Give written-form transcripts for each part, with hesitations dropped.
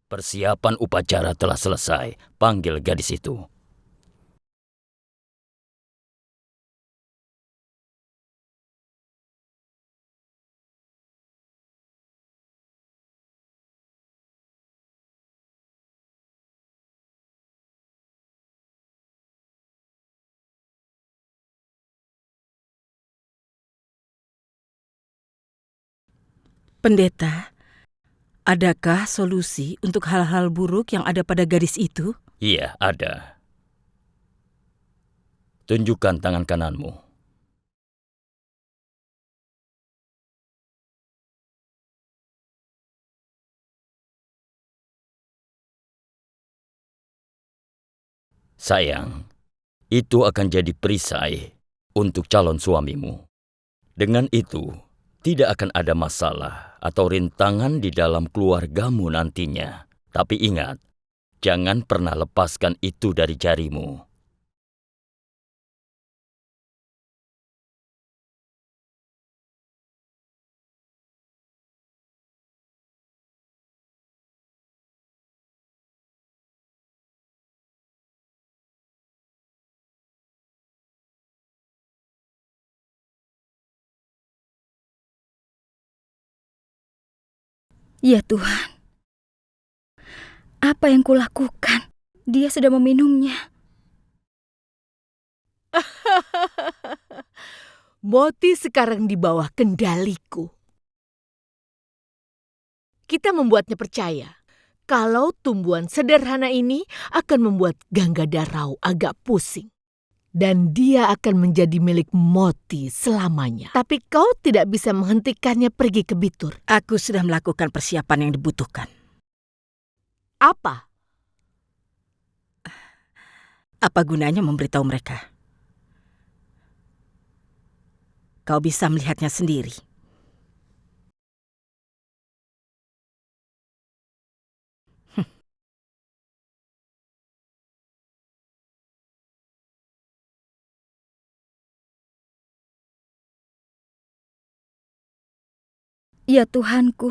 Persiapan upacara telah selesai. Panggil gadis itu. Pendeta, adakah solusi untuk hal-hal buruk yang ada pada gadis itu? Iya, ada. Tunjukkan tangan kananmu. Sayang, itu akan jadi perisai untuk calon suamimu. Dengan itu, tidak akan ada masalah atau rintangan di dalam keluargamu nantinya. Tapi ingat, jangan pernah lepaskan itu dari jarimu. Ya Tuhan, apa yang kulakukan? Dia sudah meminumnya. Moti sekarang di bawah kendaliku. Kita membuatnya percaya kalau tumbuhan sederhana ini akan membuat Gangadhar Rao agak pusing. Dan dia akan menjadi milik Moti selamanya. Tapi kau tidak bisa menghentikannya pergi ke Bitur. Aku sudah melakukan persiapan yang dibutuhkan. Apa? Apa gunanya memberitahu mereka? Kau bisa melihatnya sendiri. Ya Tuhanku,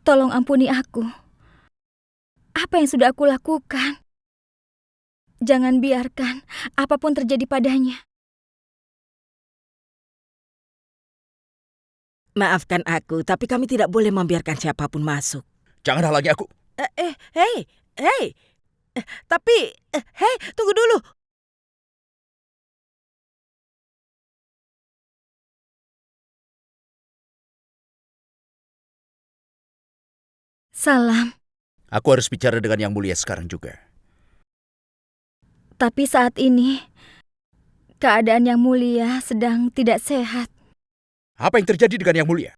tolong ampuni aku. Apa yang sudah aku lakukan? Jangan biarkan apapun terjadi padanya. Maafkan aku, tapi kami tidak boleh membiarkan siapapun masuk. Jangan halangi aku. Hei, tunggu dulu. Salam. Aku harus bicara dengan Yang Mulia sekarang juga. Tapi saat ini, keadaan Yang Mulia sedang tidak sehat. Apa yang terjadi dengan Yang Mulia?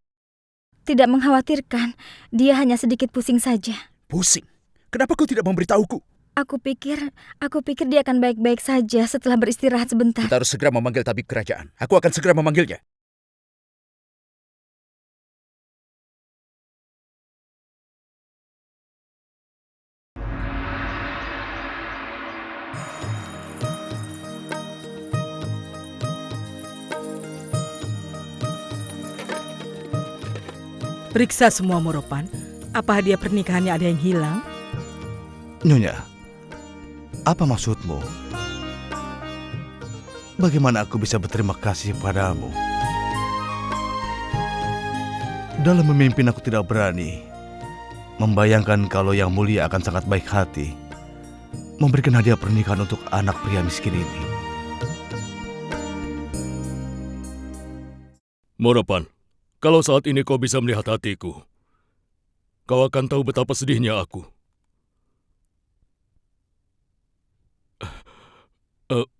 Tidak mengkhawatirkan, dia hanya sedikit pusing saja. Pusing? Kenapa kau tidak memberitahuku? Aku pikir dia akan baik-baik saja setelah beristirahat sebentar. Kita harus segera memanggil tabib kerajaan. Aku akan segera memanggilnya. Periksa semua Moropan. Apa hadiah pernikahannya ada yang hilang? Nyonya, apa maksudmu? Bagaimana aku bisa berterima kasih padamu? Dalam memimpin aku tidak berani membayangkan kalau Yang Mulia akan sangat baik hati memberikan hadiah pernikahan untuk anak pria miskin ini. Moropan, kalau saat ini kau bisa melihat hatiku, kau akan tahu betapa sedihnya aku.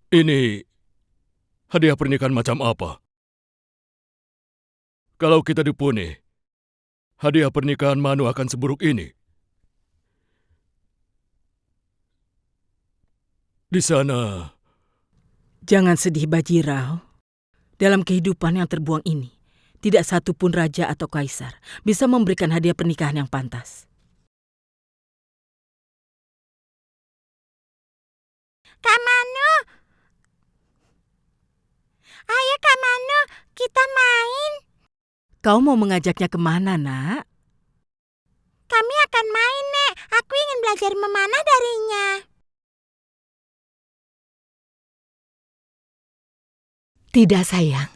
Ini hadiah pernikahan macam apa? Kalau kita dipuni, hadiah pernikahan Manu akan seburuk ini. Di sana... Jangan sedih, Bajirao. Dalam kehidupan yang terbuang ini, tidak satu pun raja atau kaisar bisa memberikan hadiah pernikahan yang pantas. Kak Manu! Ayo Kak Manu, kita main. Kau mau mengajaknya kemana, Nak? Kami akan main, Nek. belajar memanah darinya. Tidak, sayang.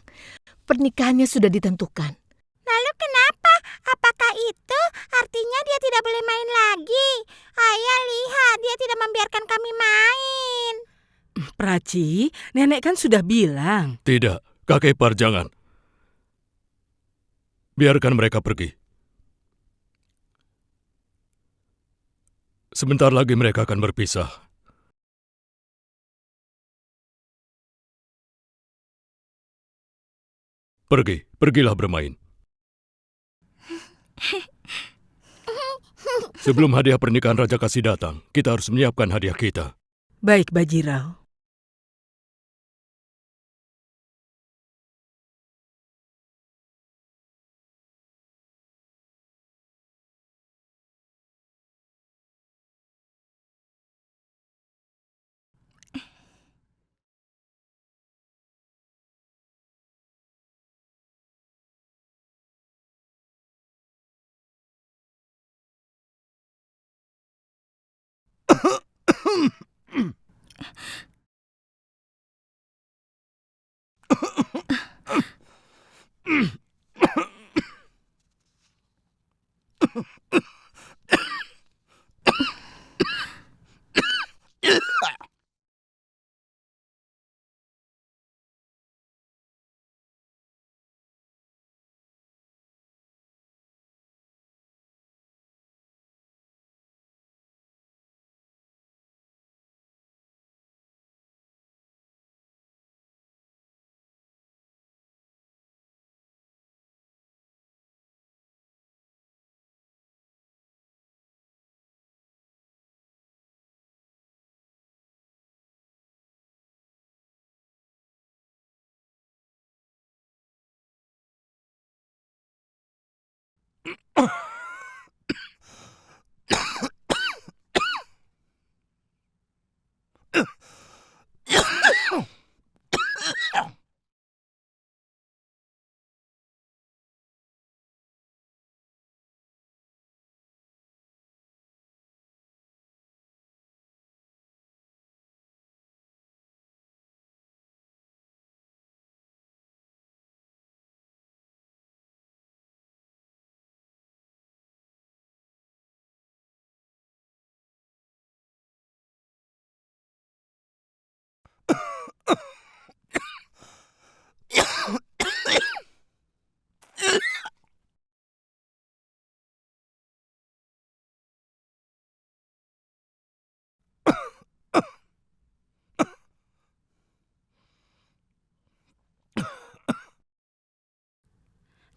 Pernikahannya sudah ditentukan. Lalu kenapa? Apakah itu artinya dia tidak boleh main lagi? Ayah, lihat, dia tidak membiarkan kami main. Praci, nenek kan sudah bilang. Tidak, Kakek Ipar jangan. Biarkan mereka pergi. Sebentar lagi mereka akan berpisah. Pergilah bermain. Sebelum hadiah pernikahan Raja Kasih datang, kita harus menyiapkan hadiah kita. Baik, Bajirao.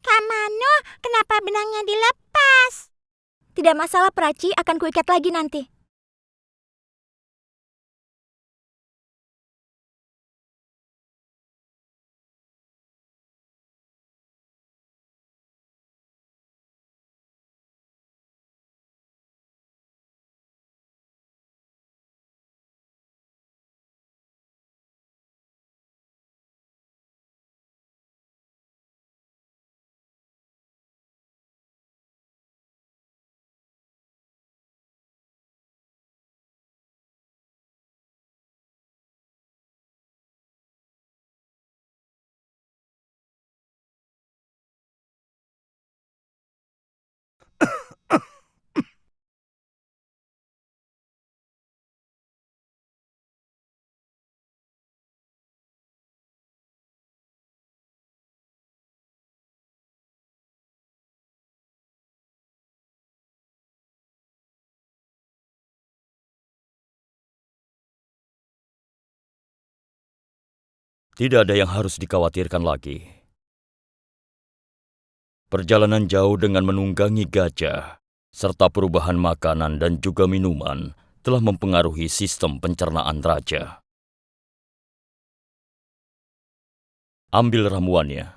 Kak Mano, kenapa benangnya dilepas? Tidak masalah, Praci, akan kuikat lagi nanti. Tidak ada yang harus dikhawatirkan lagi. Perjalanan jauh dengan menunggangi gajah, serta perubahan makanan dan juga minuman telah mempengaruhi sistem pencernaan raja. Ambil ramuannya.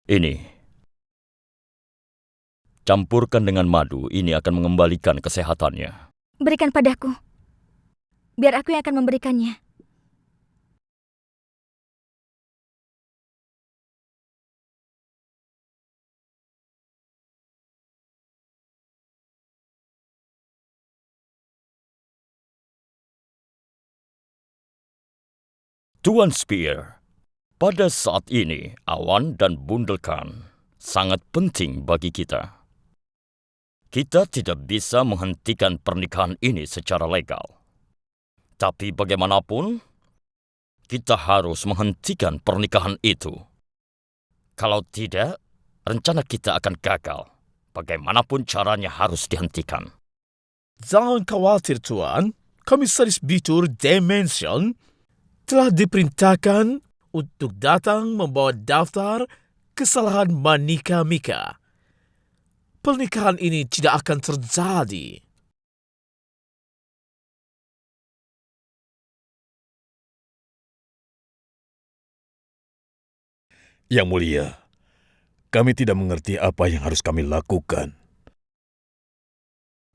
Ini. Campurkan dengan madu, ini akan mengembalikan kesehatannya. Berikan padaku. Biar aku yang akan memberikannya. Tuan Spear, pada saat ini Awan dan Bundelkan sangat penting bagi kita. Kita tidak bisa menghentikan pernikahan ini secara legal. Tapi bagaimanapun, kita harus menghentikan pernikahan itu. Kalau tidak, rencana kita akan gagal. Bagaimanapun caranya harus dihentikan. Jangan khawatir, Tuan. Komisaris Bitur Dimension telah diperintahkan untuk datang membawa daftar kesalahan Manika Mika. Pernikahan ini tidak akan terjadi. Yang Mulia, kami tidak mengerti apa yang harus kami lakukan.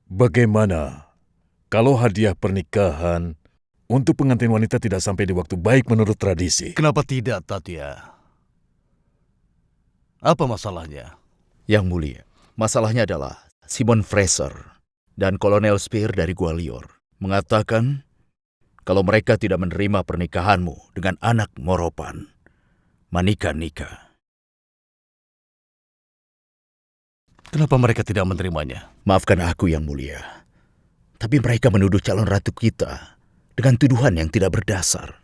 Bagaimana kalau hadiah pernikahan untuk pengantin wanita tidak sampai di waktu baik menurut tradisi? Kenapa tidak, Tatya? Apa masalahnya? Yang Mulia, masalahnya adalah Simon Fraser dan Kolonel Spear dari Gwalior mengatakan kalau mereka tidak menerima pernikahanmu dengan anak Moropan, Manika Nika. Kenapa mereka tidak menerimanya? Maafkan aku, Yang Mulia. Tapi mereka menuduh calon ratu kita dengan tuduhan yang tidak berdasar.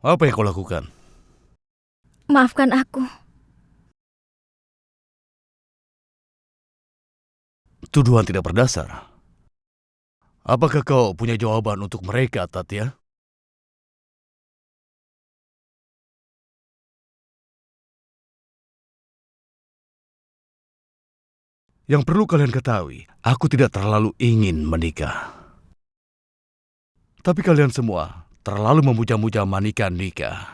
Apa yang kau lakukan? Maafkan aku. Tuduhan tidak berdasar. Apakah kau punya jawaban untuk mereka, Tatya? Yang perlu kalian ketahui, aku tidak terlalu ingin menikah. Tapi kalian semua terlalu memuja-muja Manika Nika.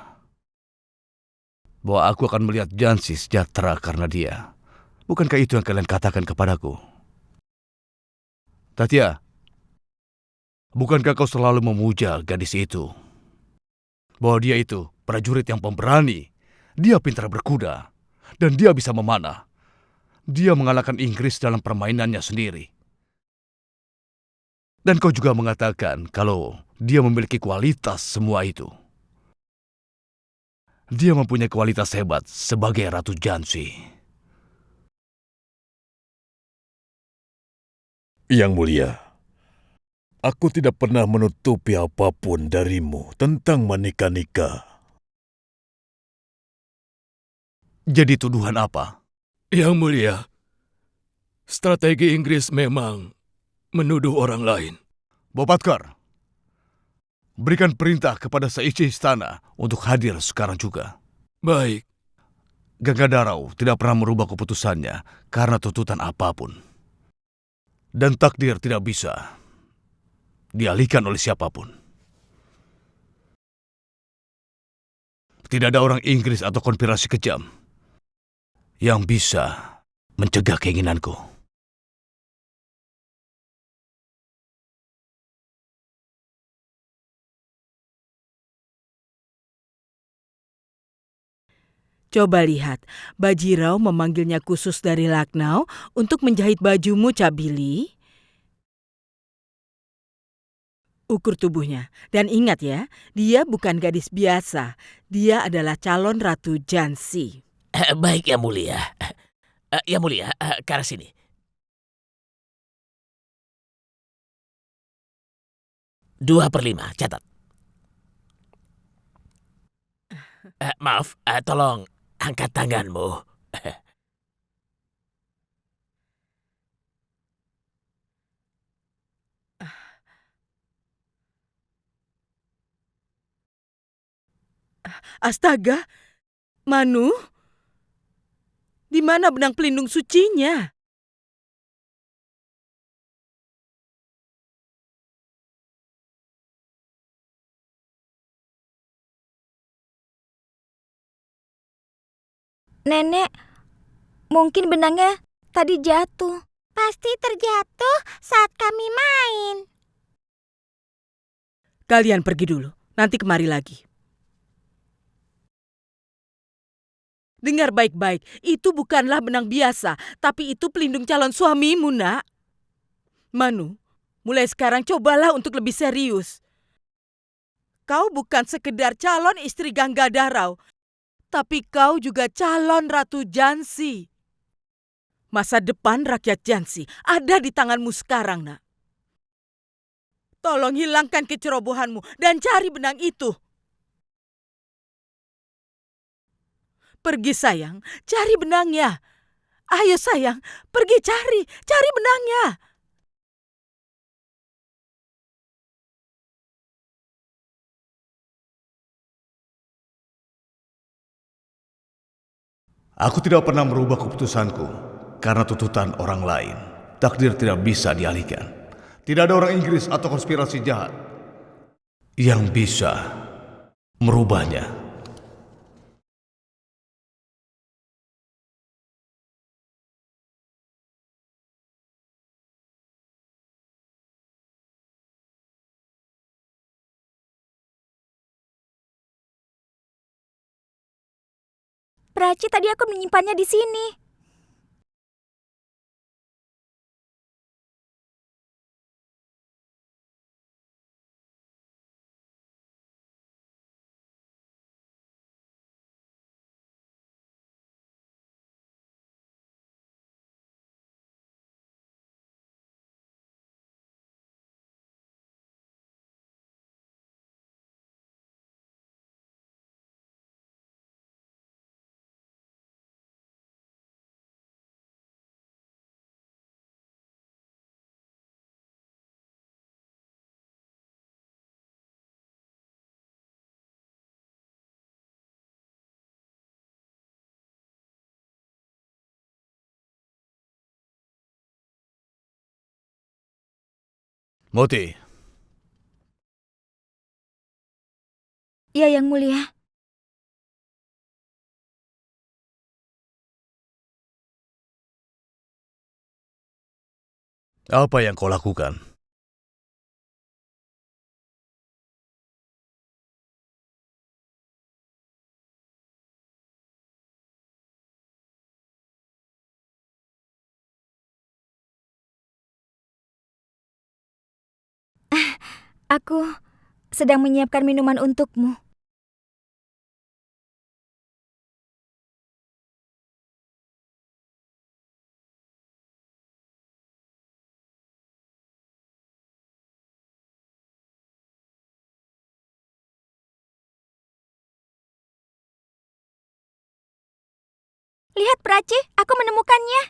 Bahwa aku akan melihat Jansi sejahtera karena dia. Bukankah itu yang kalian katakan kepadaku? Tatya, bukankah kau selalu memuja gadis itu? Bahwa dia itu prajurit yang pemberani, dia pintar berkuda, dan dia bisa memanah. Dia mengalahkan Inggris dalam permainannya sendiri. Dan kau juga mengatakan kalau dia memiliki kualitas semua itu. Dia mempunyai kualitas hebat sebagai Ratu Jansi. Yang Mulia, aku tidak pernah menutupi apapun darimu tentang Manika Nika. Jadi tuduhan apa? Yang Mulia, strategi Inggris memang menuduh orang lain. Bopatkar, berikan perintah kepada seisi istana untuk hadir sekarang juga. Baik. Ganggadarau tidak pernah merubah keputusannya karena tuntutan apapun. Dan takdir tidak bisa dialihkan oleh siapapun. Tidak ada orang Inggris atau konspirasi kejam yang bisa mencegah keinginanku. Coba lihat, Bajirau memanggilnya khusus dari Lucknow untuk menjahit bajumu, Cabili. Ukur tubuhnya. Dan ingat ya, dia bukan gadis biasa. Dia adalah calon Ratu Jansi. Baik, Yang Mulia. Yang Mulia, ke arah sini. Dua per 5, catat. Maaf, tolong angkat tanganmu. Astaga, Manu, di mana benang pelindung sucinya? Nenek, mungkin benangnya tadi jatuh. Pasti terjatuh saat kami main. Kalian pergi dulu, nanti kemari lagi. Dengar baik-baik, itu bukanlah benang biasa, tapi itu pelindung calon suamimu, Nak. Manu, Mulai sekarang cobalah untuk lebih serius. Kau bukan sekedar calon istri Ganggadarau, tapi kau juga calon Ratu Jansi. Masa depan rakyat Jansi ada di tanganmu sekarang, nak. Tolong hilangkan kecerobohanmu dan cari benang itu. Pergi sayang, cari benangnya. Ayo sayang, pergi cari benangnya. Aku tidak pernah merubah keputusanku karena tuntutan orang lain. Takdir tidak bisa dialihkan. Tidak ada orang Inggris atau konspirasi jahat yang bisa merubahnya. Prachi, tadi aku menyimpannya di sini. Moti, Ya, Yang Mulia. apa yang kau lakukan? Aku sedang menyiapkan minuman untukmu. Lihat, Prachi, aku menemukannya.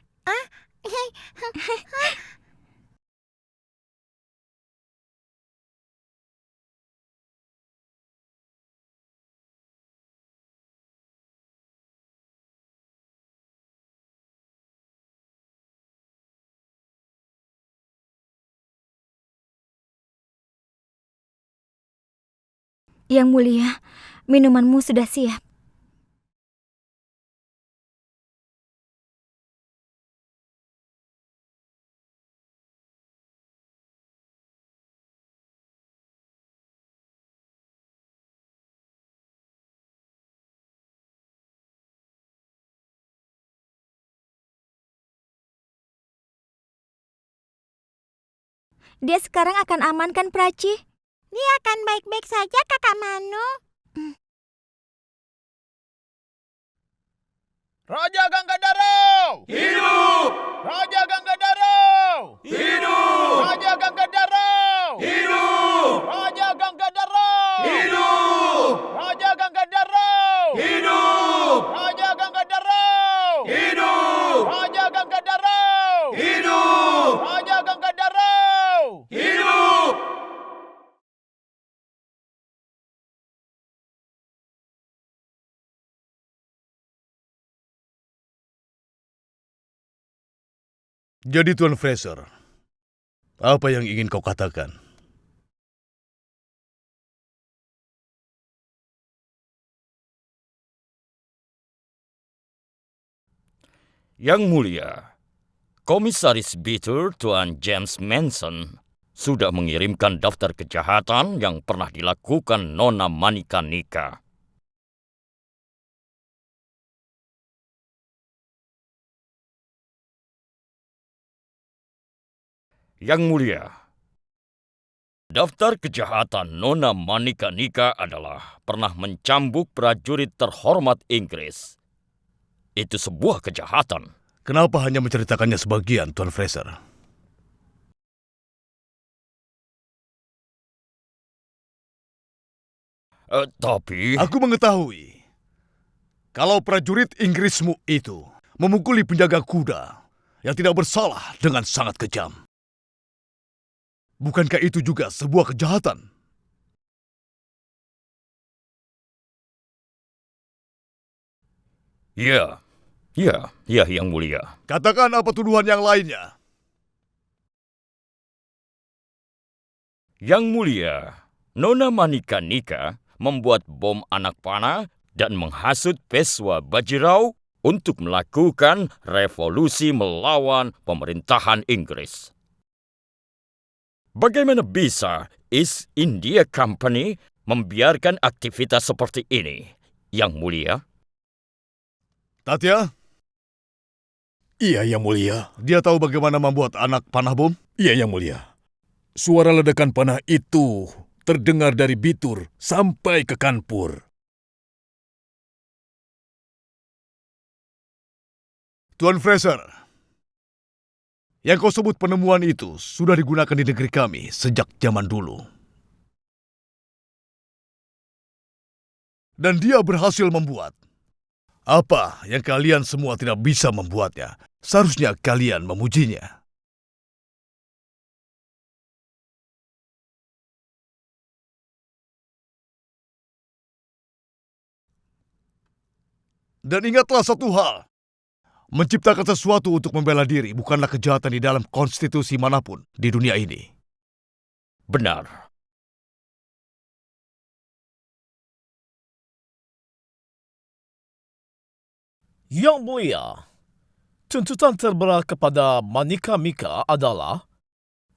Yang Mulia, minumanmu sudah siap. Dia sekarang akan aman kan, Prachi? Dia akan baik-baik saja, Kakak Manu. Raja Ganggadarau! Hidup! Raja Ganggadarau! Hidup! Raja Ganggadarau! Hidup! Raja Ganggadarau! Hidup! Raja Ganggadarau! Hidup! Raja Ganggadarau! Hidup! Raja Ganggadarau! Hidup! Raja Ganggadarau! Hidup! Jadi Tuan Fraser, apa yang ingin kau katakan? Yang Mulia, Komisaris Bitter Tuan James Manson sudah mengirimkan daftar kejahatan yang pernah dilakukan Nona Manikanika. Yang Mulia, Daftar kejahatan Nona Manikanika adalah pernah mencambuk prajurit terhormat Inggris. Itu sebuah kejahatan. Kenapa hanya menceritakannya sebagian, Tuan Fraser? Tapi... Aku mengetahui kalau prajurit Inggrismu itu memukuli penjaga kuda yang tidak bersalah dengan sangat kejam. Bukankah itu juga sebuah kejahatan? Ya, Yang Mulia. Katakan apa tuduhan yang lainnya. Yang Mulia, Nona Manikanika membuat bom anak panah dan menghasut Peswa Bajirau untuk melakukan revolusi melawan pemerintahan Inggris. Bagaimana bisa East India Company membiarkan aktivitas seperti ini, Yang Mulia? Tatya? Iya, Yang Mulia. Dia tahu bagaimana membuat anak panah bom? Iya, Yang Mulia. Suara ledakan panah itu terdengar dari Bitur sampai ke Kanpur. Tuan Fraser, yang kau sebut penemuan itu sudah digunakan di negeri kami sejak zaman dulu. Dan dia berhasil membuat apa yang kalian semua tidak bisa membuatnya. Seharusnya kalian memujinya. Dan ingatlah satu hal. Menciptakan sesuatu untuk membela diri bukanlah kejahatan di dalam konstitusi manapun di dunia ini. Benar. Yang Mulia, tuntutan terberat kepada Manikamika adalah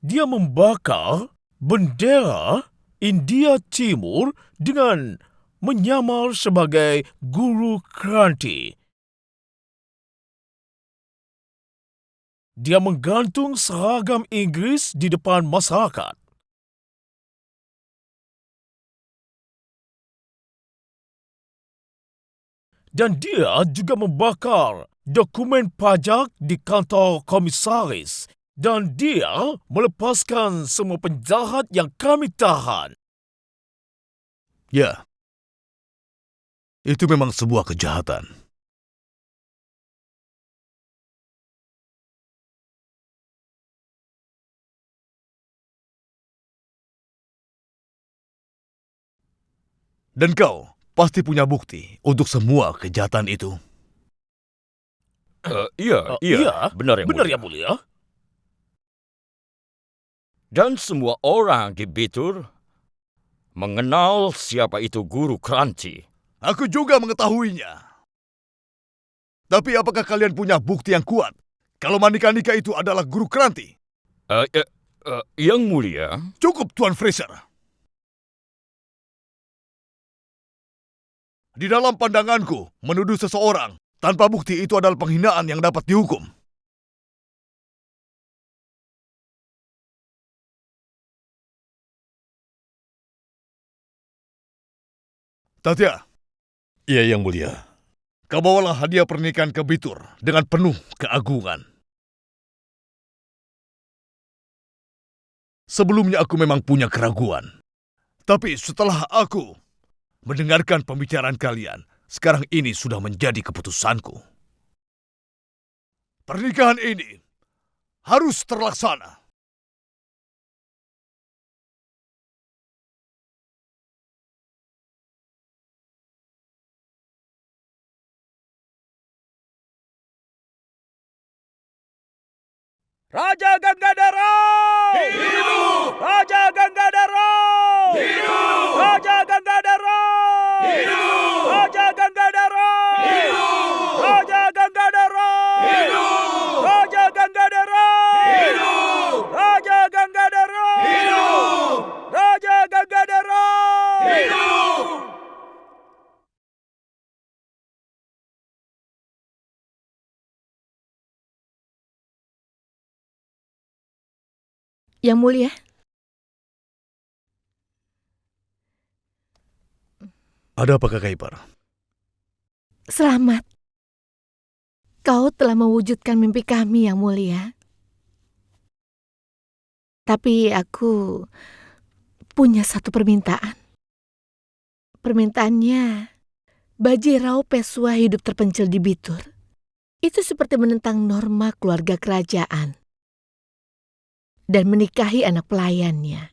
dia membakar bendera India Timur dengan menyamar sebagai guru Kranti. Dia menggantung seragam Inggris di depan masyarakat. Dan dia juga membakar dokumen pajak di kantor komisaris. Dan dia melepaskan semua penjahat yang kami tahan. Ya, itu memang sebuah kejahatan. Dan kau pasti punya bukti untuk semua kejahatan itu. Iya, benar Yang Mulia. Dan semua orang di Bitur mengenal siapa itu Guru Kranti. Aku juga mengetahuinya. Tapi apakah kalian punya bukti yang kuat kalau Manikanika itu adalah Guru Kranti? Yang Mulia. Cukup, Tuan Fraser. Di dalam pandanganku, menuduh seseorang tanpa bukti itu adalah penghinaan yang dapat dihukum. Tatya. Iya, Yang Mulia. Kau bawalah hadiah pernikahan ke Bitur dengan penuh keagungan. Sebelumnya aku memang punya keraguan. Tapi setelah aku mendengarkan pembicaraan kalian, sekarang ini sudah menjadi keputusanku. Pernikahan ini harus terlaksana. Raja Gangadara! Hidup! Raja Gangadara! Hidup! Raja Gangadara! Hidup! Raja Gangadara! Hidup! Raja Gangadara! Hidup! Raja Gangadara! Hidup! Raja Gangadara! Hidup! Raja Gangadara! Hidup! Yang Mulia, Ada apa, Kakak Ipar? Selamat. Kau telah mewujudkan mimpi kami yang mulia. Tapi aku punya satu permintaan. Permintaannya, Bajirao Pesua hidup terpencil di Bitur. Itu seperti menentang norma keluarga kerajaan. Dan menikahi anak pelayannya.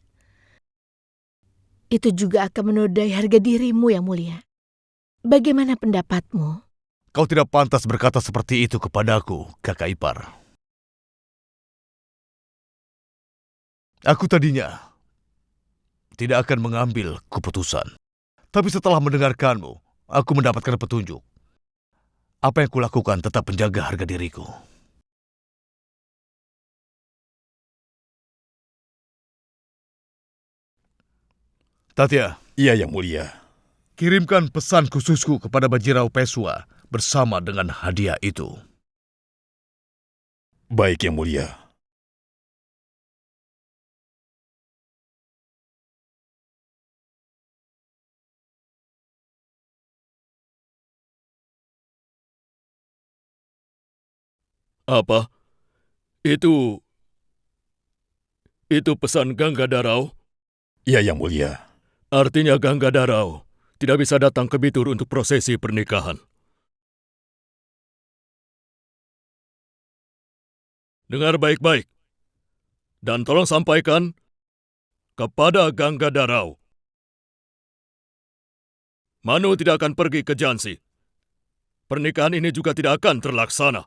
Itu juga akan menodai harga dirimu yang mulia. Bagaimana pendapatmu? Kau tidak pantas berkata seperti itu kepadaku, Kakak Ipar. Aku tadinya tidak akan mengambil keputusan. Tapi setelah mendengarkanmu, aku mendapatkan petunjuk. Apa yang kulakukan tetap menjaga harga diriku. Tatya, Iya, Yang Mulia. kirimkan pesan khususku kepada Bajirao Pesua bersama dengan hadiah itu. Baik, Yang Mulia. Apa? Itu pesan Ganggadarau? Iya, Yang Mulia. Artinya Ganggadarau tidak bisa datang ke Bitur untuk prosesi pernikahan. Dengar baik-baik. Dan tolong sampaikan kepada Ganggadarau. Manu tidak akan pergi ke Jansi. Pernikahan ini juga tidak akan terlaksana.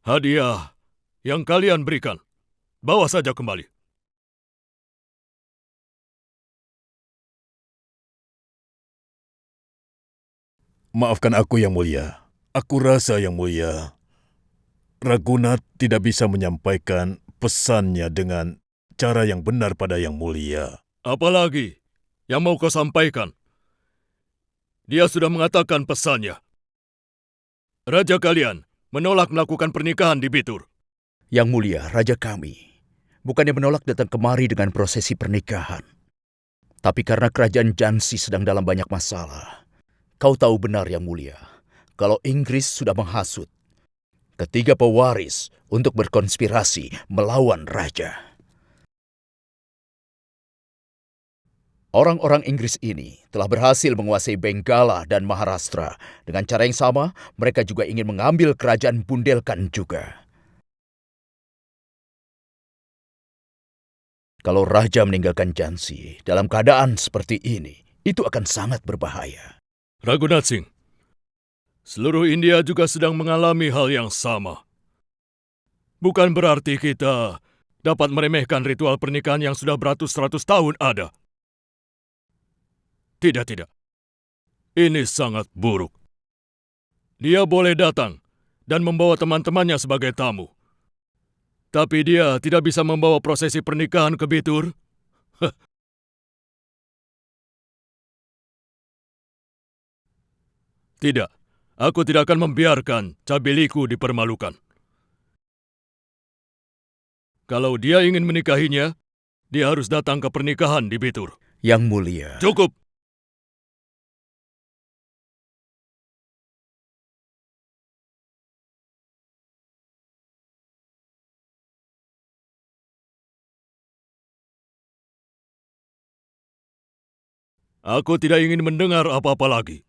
Hadiah yang kalian berikan, bawa saja kembali. Maafkan aku, Yang Mulia. Aku rasa, Yang Mulia, Raghunat tidak bisa menyampaikan pesannya dengan cara yang benar pada Yang Mulia. Apalagi yang mau kau sampaikan? Dia sudah mengatakan pesannya. Raja kalian menolak melakukan pernikahan di Bitur. Yang Mulia, Raja kami, bukannya menolak datang kemari dengan prosesi pernikahan. Tapi karena kerajaan Jansi sedang dalam banyak masalah. Kau tahu benar, Yang Mulia, kalau Inggris sudah menghasut ketiga pewaris untuk berkonspirasi melawan raja. Orang-orang Inggris ini telah berhasil menguasai Benggala dan Maharashtra. Dengan cara yang sama, mereka juga ingin mengambil kerajaan Bundelkhand juga. Kalau raja meninggalkan Jansi dalam keadaan seperti ini, itu akan sangat berbahaya. Raghunath Singh, seluruh India juga sedang mengalami hal yang sama. Bukan berarti kita dapat meremehkan ritual pernikahan yang sudah beratus-ratus tahun ada. Tidak, tidak. Ini sangat buruk. Dia boleh datang dan membawa teman-temannya sebagai tamu. Tapi dia tidak bisa membawa prosesi pernikahan ke Bitur. Tidak, aku tidak akan membiarkan Cabiliku dipermalukan. Kalau dia ingin menikahinya, dia harus datang ke pernikahan di Bitur. Yang Mulia. Cukup! Aku tidak ingin mendengar apa-apa lagi.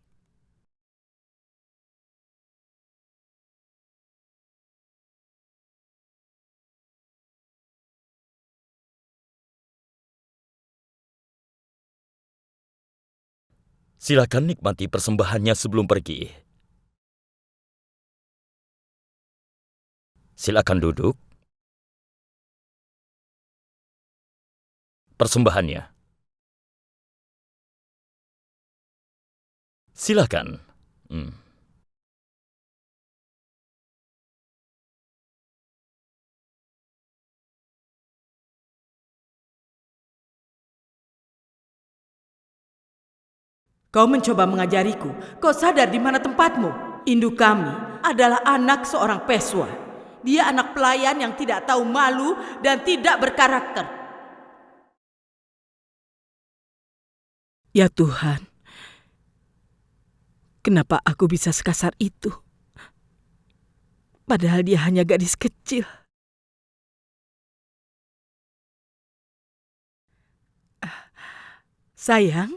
Silakan nikmati persembahannya sebelum pergi. Silakan duduk. Persembahannya. Silakan. Kau mencoba mengajariku. Kau sadar di mana tempatmu? Induk kami adalah anak seorang Peswa. Dia anak pelayan yang tidak tahu malu dan tidak berkarakter. Ya Tuhan, kenapa aku bisa sekasar itu? Padahal dia hanya gadis kecil. Sayang,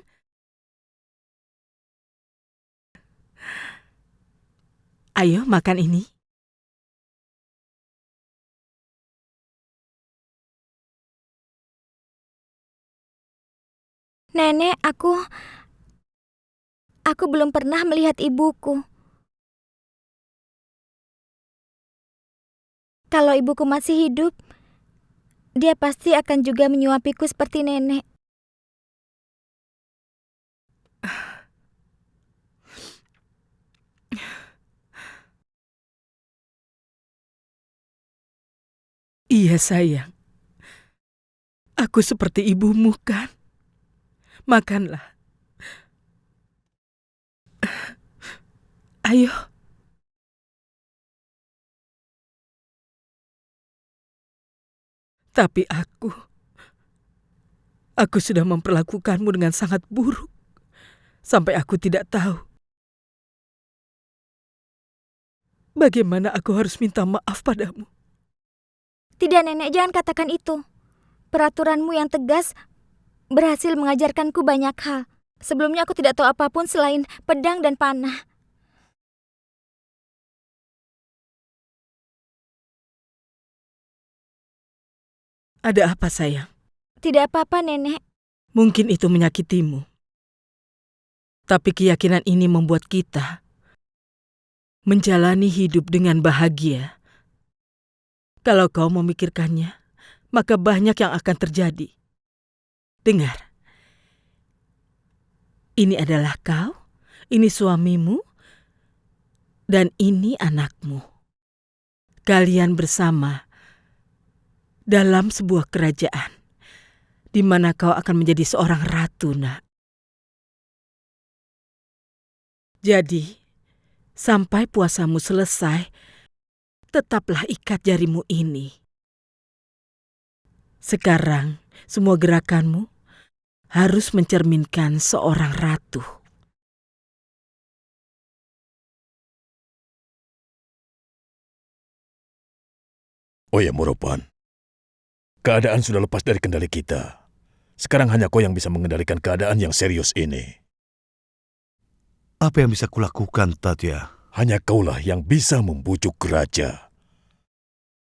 ayo makan ini. Nenek, aku belum pernah melihat ibuku. Kalau ibuku masih hidup, dia pasti akan juga menyuapiku seperti nenek. Iya sayang, aku seperti ibumu kan? Makanlah. Ayo. Tapi aku sudah memperlakukanmu dengan sangat buruk. Sampai aku tidak tahu bagaimana aku harus minta maaf padamu. Tidak, Nenek, jangan katakan itu. Peraturanmu yang tegas berhasil mengajarkanku banyak hal. Sebelumnya aku tidak tahu apapun selain pedang dan panah. Ada apa, sayang? Tidak apa-apa, Nenek. Mungkin itu menyakitimu. Tapi keyakinan ini membuat kita menjalani hidup dengan bahagia. Kalau kau memikirkannya, maka banyak yang akan terjadi. Dengar. Ini adalah kau, ini suamimu, dan ini anakmu. Kalian bersama dalam sebuah kerajaan, di mana kau akan menjadi seorang ratu, nak. Jadi, sampai puasamu selesai, tetaplah ikat jarimu ini. Sekarang, semua gerakanmu harus mencerminkan seorang ratu. Oh ya, Moropan. Keadaan sudah lepas dari kendali kita. Sekarang hanya kau yang bisa mengendalikan keadaan yang serius ini. Apa yang bisa kulakukan, Tatya? Hanya kaulah yang bisa membujuk raja.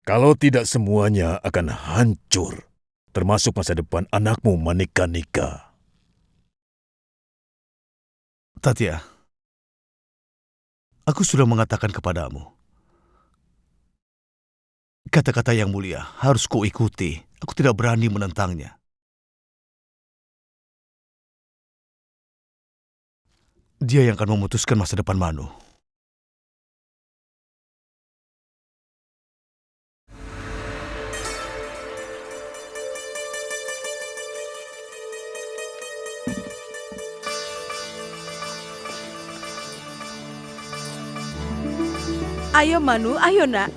Kalau tidak, semuanya akan hancur, termasuk masa depan anakmu Manika-Nika. Tatya, aku sudah mengatakan kepadamu. Kata-kata yang mulia harus kuikuti. Aku tidak berani menentangnya. Dia yang akan memutuskan masa depan Manu. Ayo Manu, ayo nak.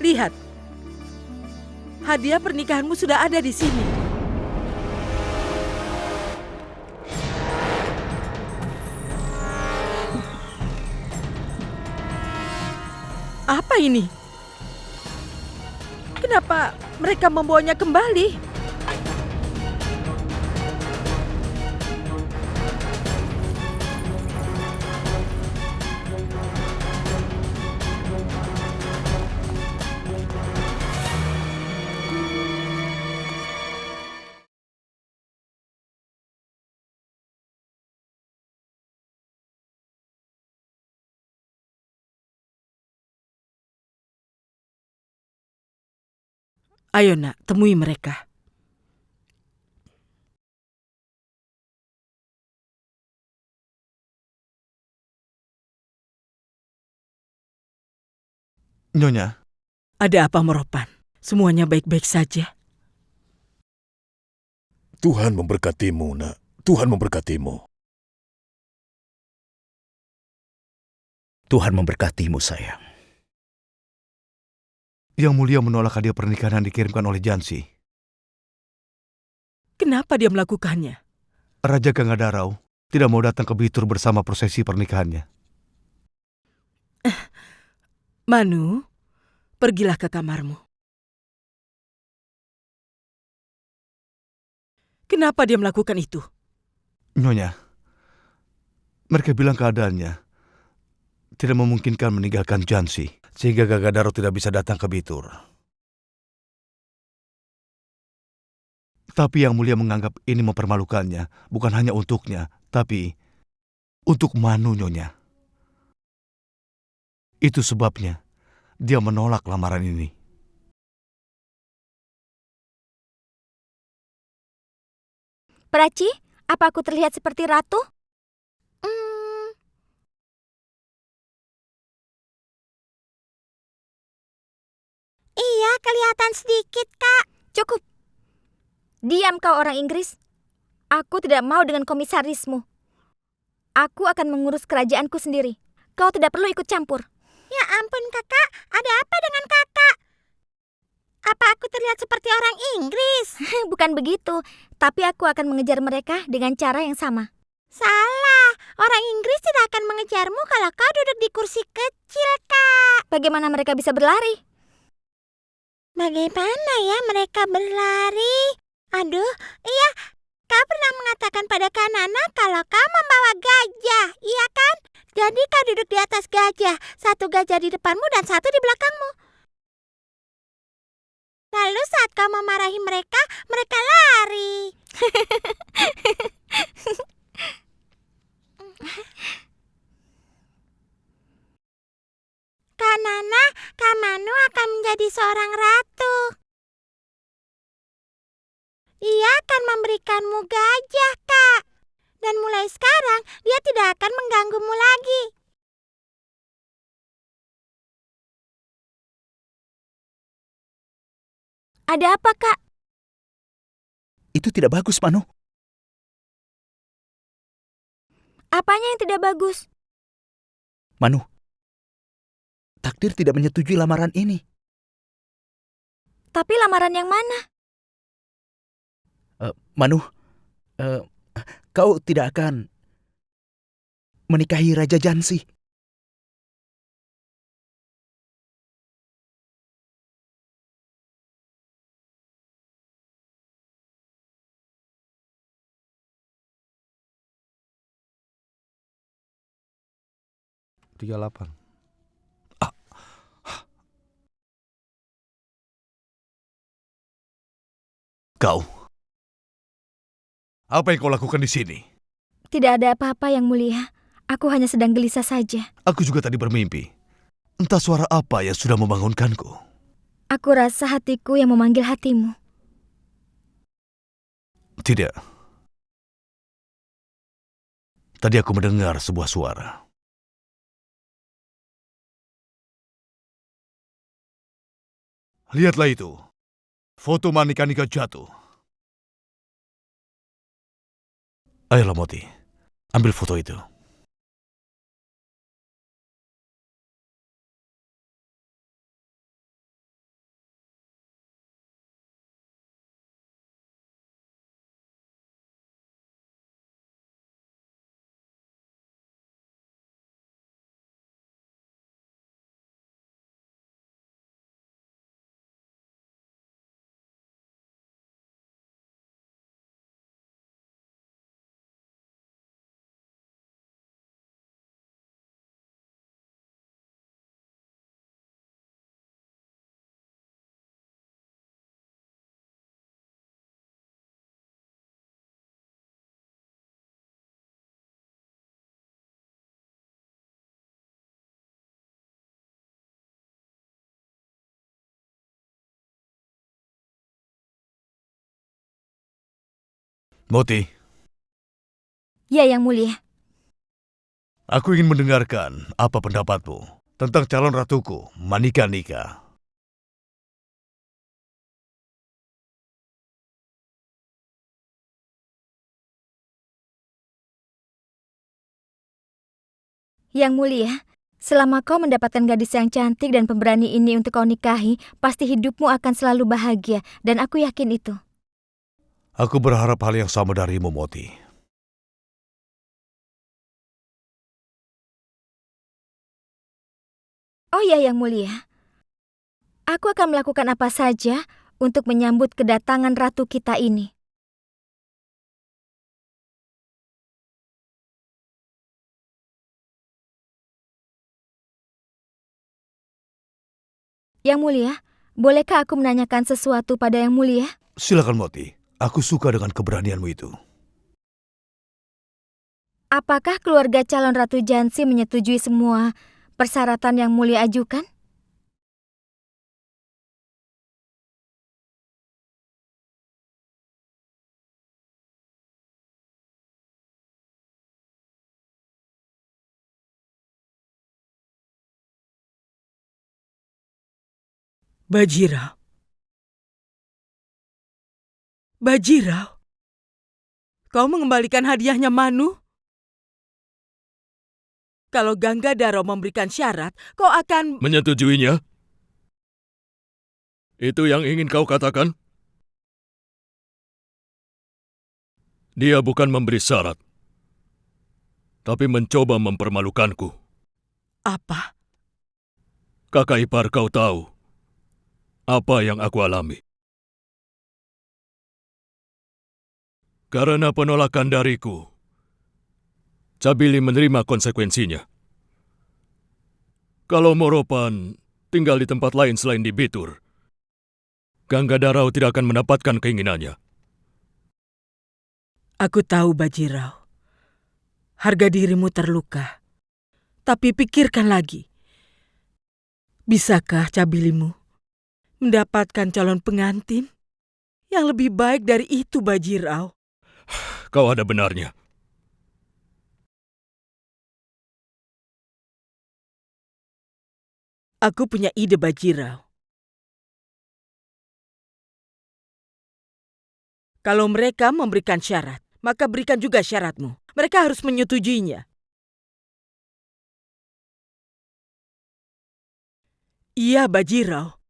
Lihat. Hadiah pernikahanmu sudah ada di sini. Apa ini? Kenapa mereka membawanya kembali? Ayo nak, temui mereka. Nyonya, Ada apa Moropan? Semuanya baik-baik saja? Tuhan memberkatimu, nak. Tuhan memberkatimu. Tuhan memberkatimu, sayang. Yang mulia menolak hadiah pernikahan yang dikirimkan oleh Jansi. Kenapa dia melakukannya? Raja Gangadarau tidak mau datang ke Bitur bersama prosesi pernikahannya. Manu, pergilah ke kamarmu. Kenapa dia melakukan itu? Nyonya, mereka bilang keadaannya tidak memungkinkan meninggalkan Jansi, sehingga Ganggadaro tidak bisa datang ke Bitur. Tapi Yang Mulia menganggap ini mempermalukannya, bukan hanya untuknya, tapi untuk Manu, Nyonya. Itu sebabnya dia menolak lamaran ini. Prachi, apa aku terlihat seperti ratu? Iya, kelihatan sedikit, Kak. Cukup. Diam kau orang Inggris. Aku tidak mau dengan komisarismu. Aku akan mengurus kerajaanku sendiri. Kau tidak perlu ikut campur. Ya ampun, Kakak. Ada apa dengan Kakak? Apa aku terlihat seperti orang Inggris? Bukan begitu, tapi aku akan mengejar mereka dengan cara yang sama. Salah. Orang Inggris tidak akan mengejarmu kalau kau duduk di kursi kecil, Kak. Bagaimana mereka bisa berlari? Bagaimana ya mereka berlari? Aduh, iya. Kau pernah mengatakan pada Kanana kalau kau membawa gajah, iya kan? Jadi kau duduk di atas gajah. Satu gajah di depanmu dan satu di belakangmu. Lalu saat kau memarahi mereka, mereka lari. Kanana, Kamanu akan menjadi seorang ratu. Ia akan memberikanmu gajah, Kak. Dan mulai sekarang, dia tidak akan mengganggumu lagi. Ada apa, Kak? Itu tidak bagus, Manu. Apanya yang tidak bagus? Manu, takdir tidak menyetujui lamaran ini. Tapi lamaran yang mana? Manu, kau tidak akan menikahi Raja Jansi. Kau, apa yang kau lakukan di sini? Tidak ada apa-apa, Yang Mulia. Aku hanya sedang gelisah saja. Aku juga tadi bermimpi. Entah suara apa yang sudah membangunkanku. Aku rasa hatiku yang memanggil hatimu. Tidak. Tadi aku mendengar sebuah suara. Lihatlah itu. Foto Manikanika jatuh. Ayolah Moti, ambil foto itu. Moti, Ya, Yang Mulia. aku ingin mendengarkan apa pendapatmu tentang calon ratuku, Manikanika. Yang Mulia, selama kau mendapatkan gadis yang cantik dan pemberani ini untuk kau nikahi, pasti hidupmu akan selalu bahagia, dan aku yakin itu. Aku berharap hal yang sama darimu, Moti. Oh ya, Yang Mulia. Aku akan melakukan apa saja untuk menyambut kedatangan ratu kita ini. Yang Mulia, bolehkah aku menanyakan sesuatu pada Yang Mulia? Silakan Moti, aku suka dengan keberanianmu itu. Apakah keluarga calon Ratu Jansi menyetujui semua persyaratan Yang Mulia ajukan? Bajirao. Bajirao. Kau mengembalikan hadiahnya Manu? Kalau Ganggadaro memberikan syarat, kau akan... Menyetujuinya? Itu yang ingin kau katakan? Dia bukan memberi syarat, tapi mencoba mempermalukanku. Apa? Kakak ipar kau tahu apa yang aku alami. Karena penolakan dariku, Cabili menerima konsekuensinya. Kalau Moropan tinggal di tempat lain selain di Bitur, Ganggadarau tidak akan mendapatkan keinginannya. Aku tahu, Bajirao. Harga dirimu terluka. Tapi pikirkan lagi. Bisakah Cabilimu mendapatkan calon pengantin yang lebih baik dari itu, Bajirao? Kau ada benarnya. Aku punya ide, Bajirao. Kalau mereka memberikan syarat, maka berikan juga syaratmu. Mereka harus menyetujuinya. Iya, Bajirao.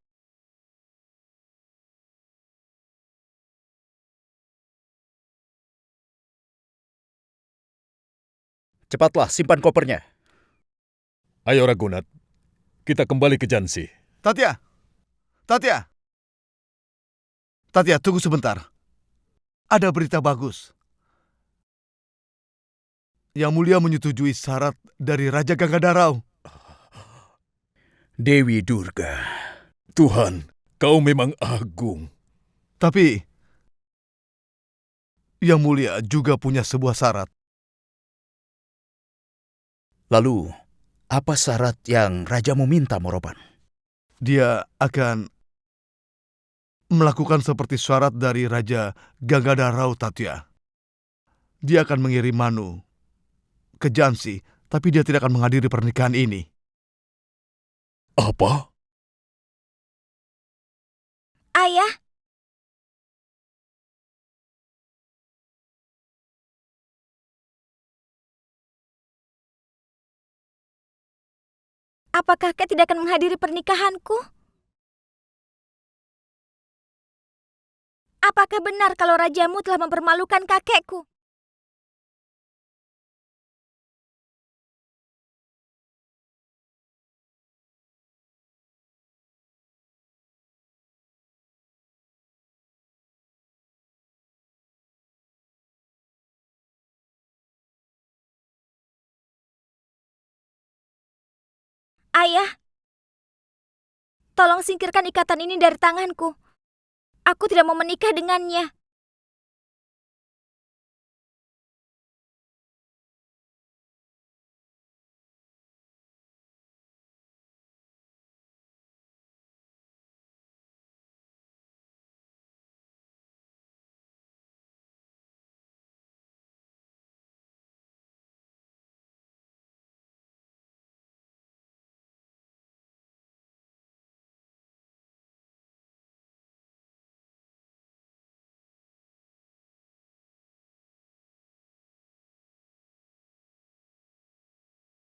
Cepatlah, simpan kopernya. Ayo Ragunat, kita kembali ke Jansi. Tatya! Tatya! Tatya, tunggu sebentar. Ada berita bagus. Yang Mulia menyetujui syarat dari Raja Ganggadarau. Dewi Durga. Tuhan, kau memang agung. Tapi, Yang Mulia juga punya sebuah syarat. Lalu, apa syarat yang rajamu minta, Moropan? Dia akan melakukan seperti syarat dari Raja Ganggadarau, Tatya. Dia akan mengirim Manu ke Jansi, tapi dia tidak akan menghadiri pernikahan ini. Apa? Ayah, apakah kakek tidak akan menghadiri pernikahanku? Apakah benar kalau rajamu telah mempermalukan kakekku? Ayah, tolong singkirkan ikatan ini dari tanganku. Aku tidak mau menikah dengannya.